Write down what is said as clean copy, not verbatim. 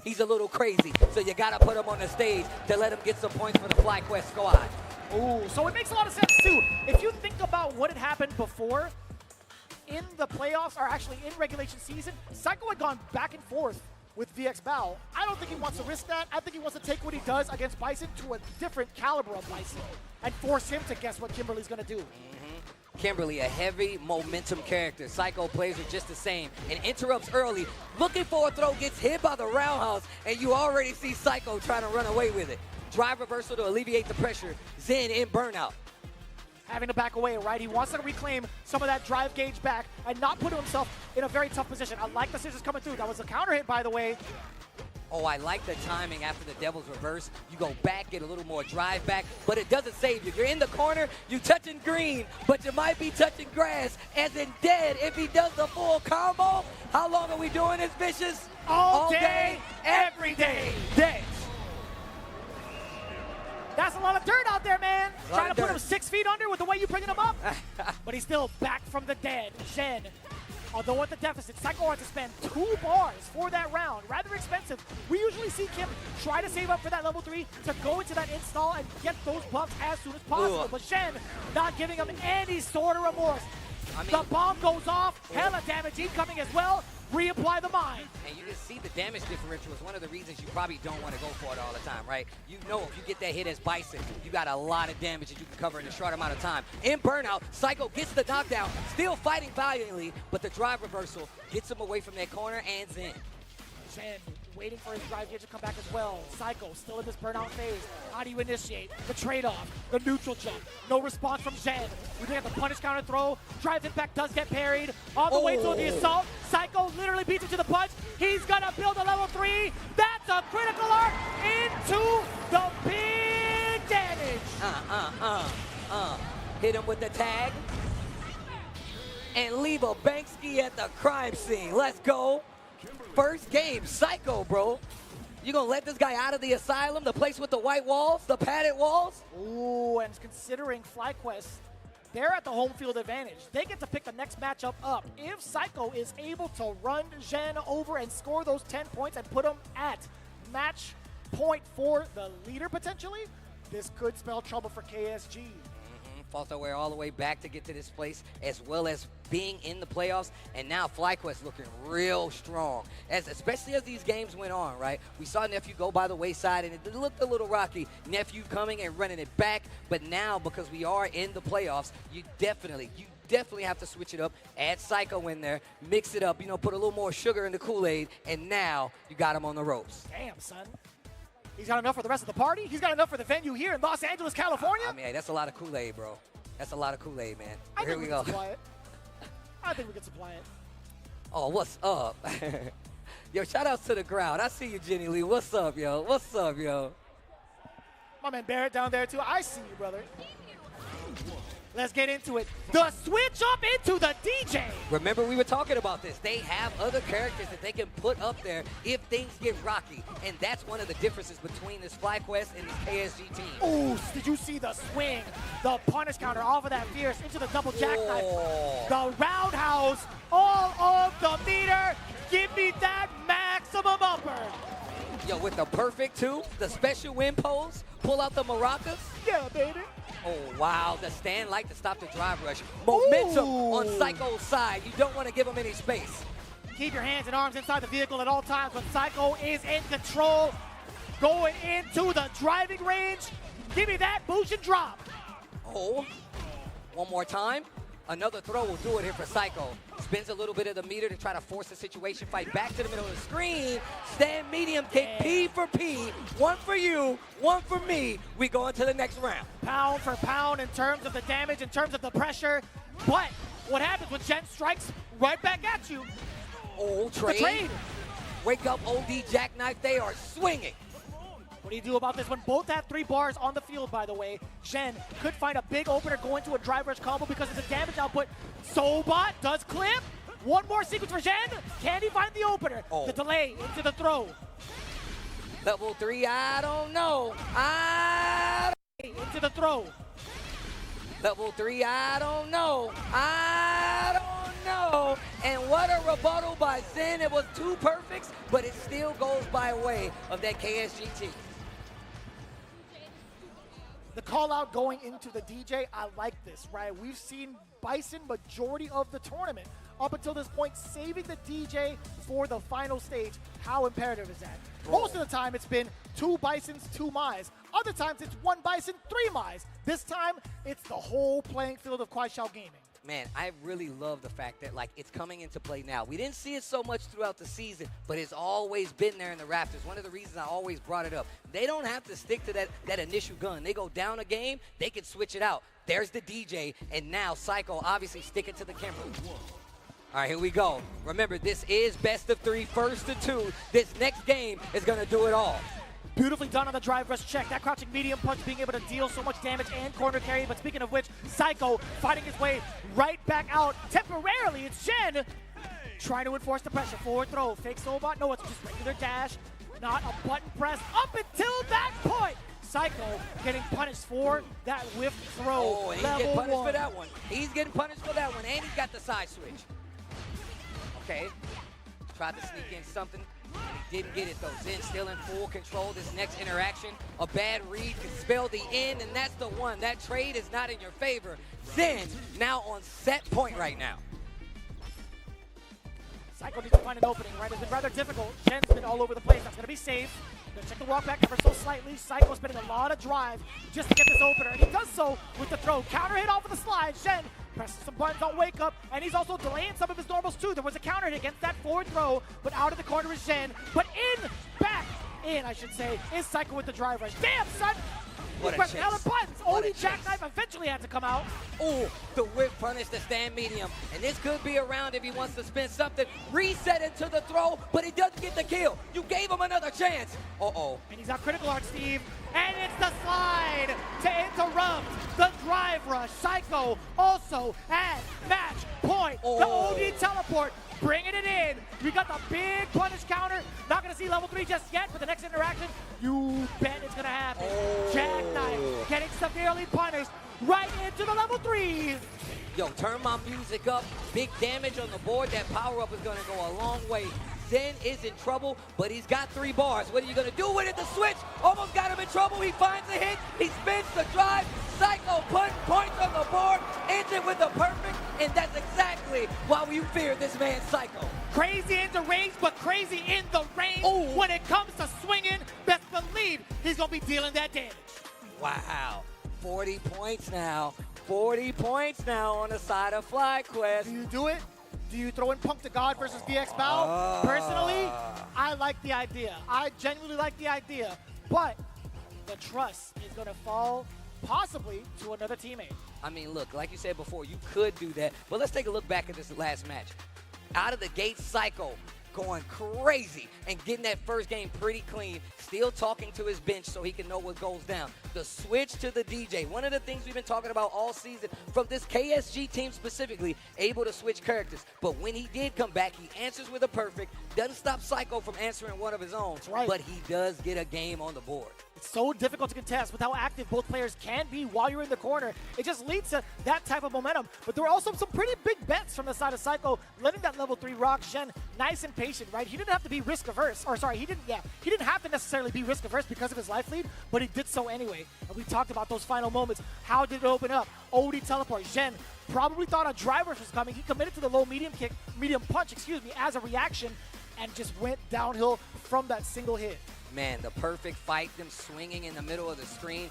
He's a little crazy, so you gotta put him on the stage to let him get some points for the FlyQuest squad. Ooh, so it makes a lot of sense too. If you think about what had happened before, in the playoffs, or actually in regulation season, Psycho had gone back and forth with VX Bao. I don't think he wants to risk that. I think he wants to take what he does against Bison to a different caliber of Bison and force him to guess what Kimberly's gonna do. Kimberly, a heavy momentum character. Psycho plays her just the same and interrupts early. Looking for a throw, gets hit by the roundhouse, and you already see Psycho trying to run away with it. Drive reversal to alleviate the pressure. ZHEN in burnout. Having to back away, right? He wants to reclaim some of that drive gauge back and not put himself in a very tough position. I like the scissors coming through. That was a counter hit, by the way. Oh, I like the timing after the Devil's reverse. You go back, get a little more drive back, but it doesn't save you. You're in the corner, you're touching green, but you might be touching grass, as in dead if he does the full combo. How long are we doing this, Vicious? All day, every day. Dead. That's a lot of dirt out there, man. Trying to put dirt. him 6 feet under with the way you're bringing him up. But he's still back from the dead. ZHEN, although at the deficit, Psycho wants to spend 2 bars for that round. Rather expensive. We usually see Kim try to save up for that level 3 to go into that install and get those buffs as soon as possible. But ZHEN not giving him any sort of remorse. The bomb goes off. Hella damage incoming as well. Reapply the mine. And you can see the damage differential is one of the reasons you probably don't want to go for it all the time, right? You know if you get that hit as Bison, you got a lot of damage that you can cover in a short amount of time. In burnout, Psycho gets the knockdown, still fighting valiantly, but the drive reversal gets him away from that corner and ZHEN. ZHEN waiting for his drive gauge to come back as well. Psycho still in this burnout phase. How do you initiate? The trade-off, the neutral jump. No response from ZHEN. We think at the punish counter throw. Drive impact does get parried. On the way to the assault. Psycho literally beats him to the punch. He's gonna build a level 3. That's a critical arc into the big damage. Hit him with the tag. And leave a Banksy at the crime scene. Let's go. First game, Psycho, bro. You gonna let this guy out of the asylum, the place with the white walls, the padded walls? Ooh, and considering FlyQuest, they're at the home field advantage. They get to pick the next matchup up. If Psycho is able to run ZHEN over and score those 10 points and put him at match point for the leader potentially, this could spell trouble for KSG. Fought their way all the way back to get to this place, as well as being in the playoffs, and now FlyQuest looking real strong. Especially as these games went on, right? We saw Nephew go by the wayside, and it looked a little rocky. Nephew coming and running it back, but now because we are in the playoffs, you definitely have to switch it up, add Psycho in there, mix it up, you know, put a little more sugar in the Kool-Aid, and now you got him on the ropes. Damn, son. He's got enough for the rest of the party. He's got enough for the venue here in Los Angeles, California. I mean, hey, that's a lot of Kool-Aid, bro. That's a lot of Kool-Aid, man. I Here think we we go. can supply it. I think we can supply it. Oh, what's up? Yo, shout outs to the crowd. I see you, Jenny Lee. What's up, yo? What's up, yo? My man Barrett down there, too. I see you, brother. Let's get into it. The switch up into the DJ. Remember, we were talking about this. They have other characters that they can put up there if things get rocky. And that's one of the differences between this FlyQuest and this KSG team. Ooh, did you see the swing? The punish counter off of that Fierce into the double jackknife. The roundhouse, all of the meter. Give me that maximum upper. Yo, with the perfect two, the special win pose, pull out the maracas. Yeah, baby. Oh, wow, the stand like to stop the drive rush. Momentum on Psycho's side. You don't want to give him any space. Keep your hands and arms inside the vehicle at all times when Psycho is in control. Going into the driving range. Give me that boost and drop. Oh, one more time. Another throw will do it here for Psycho. Spins a little bit of the meter to try to force the situation. Fight back to the middle of the screen. Stand medium kick, P for P. One for you, one for me. We go into the next round. Pound for pound in terms of the damage, in terms of the pressure. But what happens when ZHEN strikes right back at you? Oh, The trade. Wake up, OD Jackknife. They are swinging. What do you do about this when both have 3 bars on the field, by the way? ZHEN could find a big opener going to a drive rush combo because of the damage output. Sobot does clip. One more sequence for ZHEN. Can he find the opener? The delay into the throw. Level 3, I don't know. Into the throw. Level 3, I don't know. I don't no. And what a rebuttal by ZHEN. It was 2 perfects, but it still goes by way of that KSGT. The call out going into the DJ, I like this, right? We've seen BISON majority of the tournament up until this point, saving the DJ for the final stage. How imperative is that? Most of the time it's been 2 Bisons, 2 Mize. Other times it's 1 Bison, 3 Mize. This time it's the whole playing field of Kuaishao Gaming. Man, I really love the fact that, like, it's coming into play now. We didn't see it so much throughout the season, but it's always been there in the Raptors. One of the reasons I always brought it up. They don't have to stick to that initial gun. They go down a game, they can switch it out. There's the DJ, and now Psycho obviously sticking to the Kimberly. All right, here we go. Remember, this is best of 3, first to 2. This next game is going to do it all. Beautifully done on the drive rush check. That crouching medium punch being able to deal so much damage and corner carry. But speaking of which, Psycho fighting his way right back out temporarily. It's ZHEN trying to enforce the pressure. Forward throw, fake soulbot. No, it's just regular dash. Not a button press up until that point. Psycho getting punished for that whiff throw. Oh, and he's getting punished for that one. He's getting punished for that one, and he's got the side switch. Okay, tried to sneak in something. He didn't get it though. ZHEN still in full control. This next interaction, a bad read can spell the end, and that's the one. That trade is not in your favor. ZHEN now on set point right now. Psycho needs to find an opening, right? It's been rather difficult. ZHEN's been all over the place. That's going to be safe. Gonna check the walk back ever so slightly. Psycho spending a lot of drive just to get this opener, and he does so with the throw. Counter hit off of the slide. ZHEN presses some buttons on wake up, and he's also delaying some of his normals too. There was a counter hit against that forward throw, but out of the corner is ZHEN. But back in, I should say, is Psycho with the drive rush. Damn, son! What a pressing chase. hella buttons. Only jackknife eventually had to come out. Oh, the whip punish the stand medium. And this could be a round if he wants to spin something. Reset into the throw, but he doesn't get the kill. You gave him another chance. Uh-oh. And he's out critical art, Steve. And it's the slide to interrupt the drive rush. Psycho also at match point. The OD teleport, bringing it in. We got the big punish counter. Not going to see level 3 just yet, but the next interaction, you bet it's going to happen. Jackknife getting severely punished right into the level 3. Yo, turn my music up. Big damage on the board. That power-up is going to go a long way. ZHEN is in trouble, but he's got 3 bars. What are you going to do with it? The switch almost got him in trouble. He finds a hit. He spins the drive. Psycho putting points on the board. Ends it with a perfect, and that's exactly why you fear this man, Psycho. Crazy in the range, but crazy in the range. Ooh. When it comes to swinging, best believe he's going to be dealing that damage. Wow. 40 points now. 40 points now on the side of FlyQuest. Do you do it? Do you throw in Punk to God versus DX Bow? Personally, I like the idea. I genuinely like the idea. But the trust is going to fall possibly to another teammate. I mean, look, like you said before, you could do that. But let's take a look back at this last match. Out of the gate, Psycho going crazy and getting that first game pretty clean, still talking to his bench so he can know what goes down. The switch to the DJ, one of the things we've been talking about all season from this KSG team specifically, able to switch characters. But when he did come back, he answers with a perfect, doesn't stop Psycho from answering one of his own, but he does get a game on the board. It's so difficult to contest with how active both players can be while you're in the corner. It just leads to that type of momentum. But there were also some pretty big bets from the side of Psycho, letting that level 3 rock. ZHEN, nice and patient, right? He didn't have to be risk averse, or sorry, he didn't have to necessarily be risk averse because of his life lead, but he did so anyway. And we talked about those final moments. How did it open up? OD teleport. ZHEN probably thought a driver was coming. He committed to the low medium punch, as a reaction, and just went downhill from that single hit. Man, the perfect fight, them swinging in the middle of the screen.